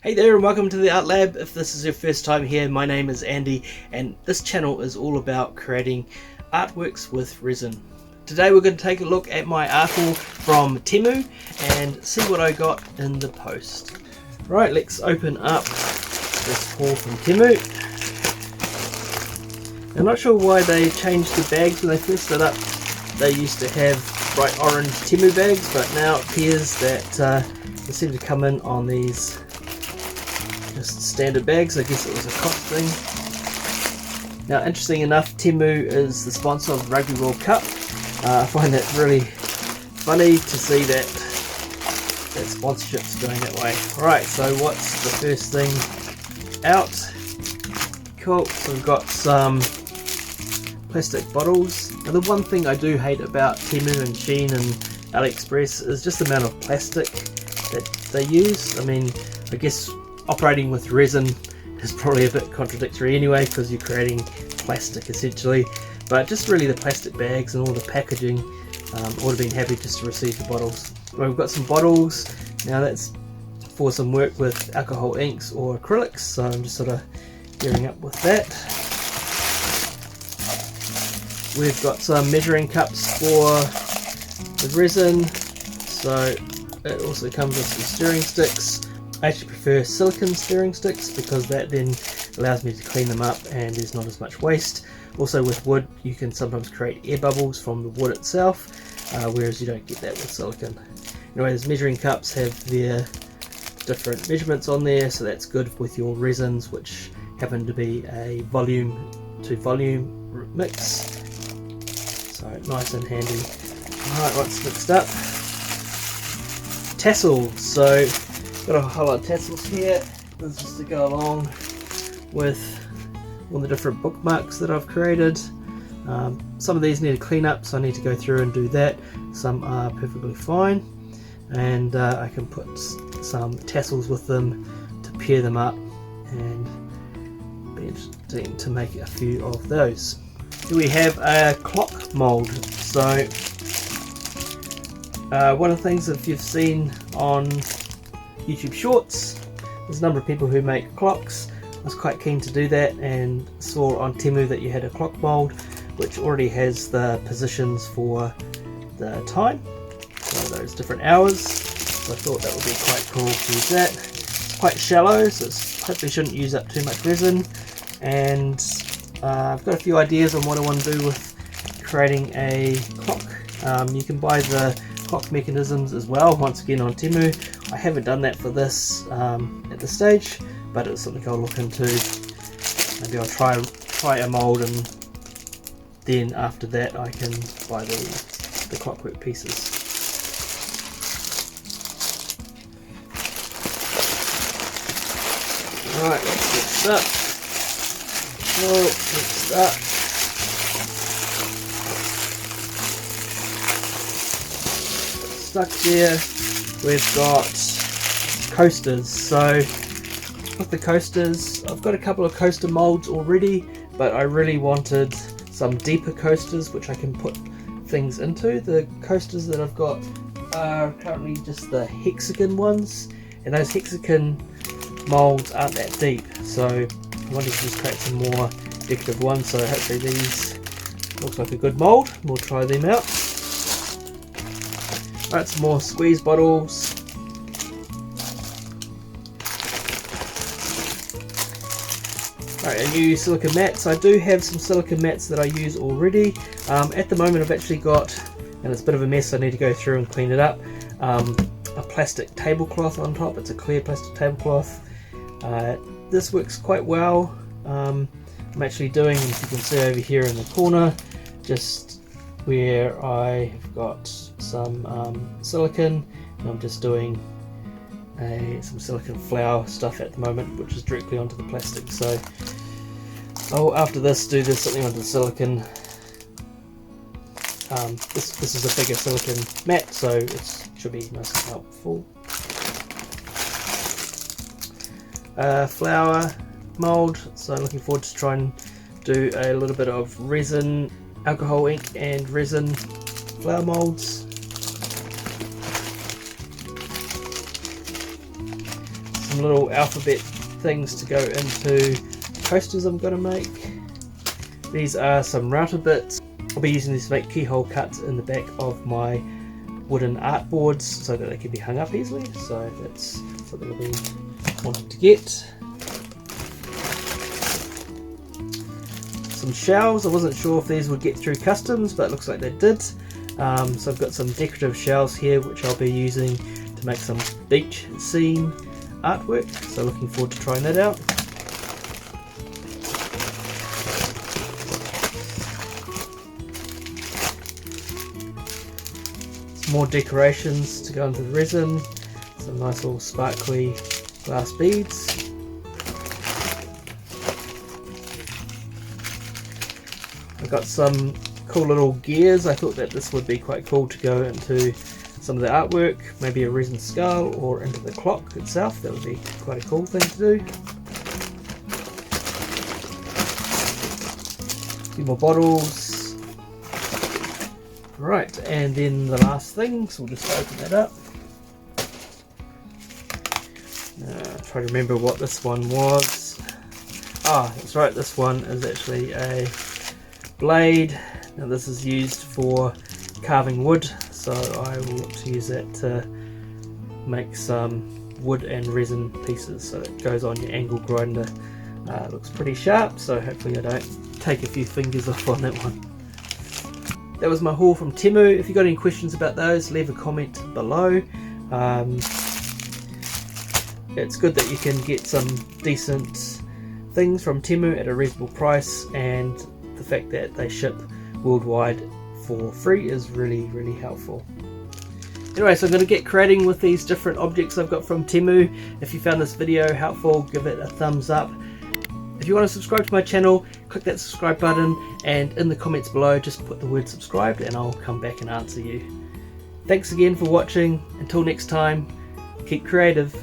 Hey there and welcome to the Art Lab. If this is your first time here, my name is Andy and this channel is all about creating artworks with resin. Today we're going to take a look at my artful from Temu and see what I got in the post. Right, let's open up this haul from Temu. I'm not sure why they changed the bags when they first set up. They used to have bright orange Temu bags, but now it appears that they seem to come in on these just standard bags. I guess it was a cost thing. Now, interesting enough, Temu is the sponsor of the Rugby World Cup. I find that really funny to see that sponsorship's going that way. Alright, so what's the first thing out? Cool, so we've got some plastic bottles. Now, the one thing I do hate about Temu and Shein and AliExpress is just the amount of plastic that they use. I mean, I guess operating with resin is probably a bit contradictory anyway, because you're creating plastic essentially, but just really the plastic bags and all the packaging, would have been happy just to receive the bottles. Well, we've got some bottles. Now that's for some work with alcohol inks or acrylics, so I'm just sort of gearing up with that. We've got some measuring cups for the resin, so it also comes with some stirring sticks. I actually prefer silicone stirring sticks because that then allows me to clean them up and there's not as much waste. Also with wood you can sometimes create air bubbles from the wood itself, whereas you don't get that with silicone. Anyway, these measuring cups have their different measurements on there, so that's good with your resins, which happen to be a volume to volume mix. So nice and handy. Alright, what's mixed up? Tassels. So got a whole lot of tassels here. This is just to go along with all the different bookmarks that I've created. Some of these need to clean up, so I need to go through and do that. Some are perfectly fine, and I can put some tassels with them to pair them up, and be interesting to make a few of those. Here we have a clock mold. So one of the things that you've seen on YouTube Shorts, there's a number of people who make clocks. I was quite keen to do that and saw on Temu that you had a clock mold which already has the positions for the time, so those different hours. So I thought that would be quite cool to use that. It's quite shallow, so it hopefully shouldn't use up too much resin, and I've got a few ideas on what I want to do with creating a clock. You can buy the clock mechanisms as well, once again on Temu. I haven't done that for this at this stage, but it's something I'll look into. Maybe I'll try a mold, and then after that I can buy the clockwork pieces. Alright, let's get stuck. Oh, next up, stuck there, we've got coasters. So with the coasters, I've got a couple of coaster molds already, but I really wanted some deeper coasters which I can put things into. The coasters that I've got are currently just the hexagon ones, and those hexagon molds aren't that deep, so I wanted to just create some more decorative ones. So hopefully these looks like a good mold. We'll try them out. Alright, some more squeeze bottles. Alright, a new silicone mats. I do have some silicone mats that I use already. At the moment I've actually got, and it's a bit of a mess, I need to go through and clean it up, a plastic tablecloth on top. It's a clear plastic tablecloth. This works quite well. I'm actually doing, as you can see over here in the corner, just where I have got some silicone, and I'm just doing some silicone flour stuff at the moment, which is directly onto the plastic. So I'll, after this, do something onto the silicone. This is a bigger silicone mat, so it should be nice and helpful. Flour mold, so I'm looking forward to try and do a little bit of resin, alcohol ink and resin flour molds. some little alphabet things to go into coasters I'm going to make. These are some router bits. I'll be using these to make keyhole cuts in the back of my wooden art boards so that they can be hung up easily. So that's something I've been wanting to get. Some shells. I wasn't sure if these would get through customs, but it looks like they did. So I've got some decorative shells here which I'll be using to make some beach scene artwork. So looking forward to trying that out. More decorations to go into the resin, some nice little sparkly glass beads. I've got some cool little gears. I thought that this would be quite cool to go into some of the artwork, maybe a resin skull or into the clock itself. That would be quite a cool thing to do. A few more bottles. Right, and then the last thing, so we'll just open that up. Try to remember what this one was. Ah, that's right, this one is actually a blade. Now this is used for carving wood, so I will look to use that to make some wood and resin pieces. So it goes on your angle grinder. It looks pretty sharp, so hopefully I don't take a few fingers off on that one. That was my haul from Temu. If you've got any questions about those, leave a comment below. It's good that you can get some decent things from Temu at a reasonable price, and the fact that they ship worldwide for free is really helpful. Anyway, so I'm going to get creating with these different objects I've got from Temu. If you found this video helpful, give it a thumbs up. If you want to subscribe to my channel, click that subscribe button, and in the comments below just put the word subscribed and I'll come back and answer you. Thanks again for watching. Until next time, keep creative.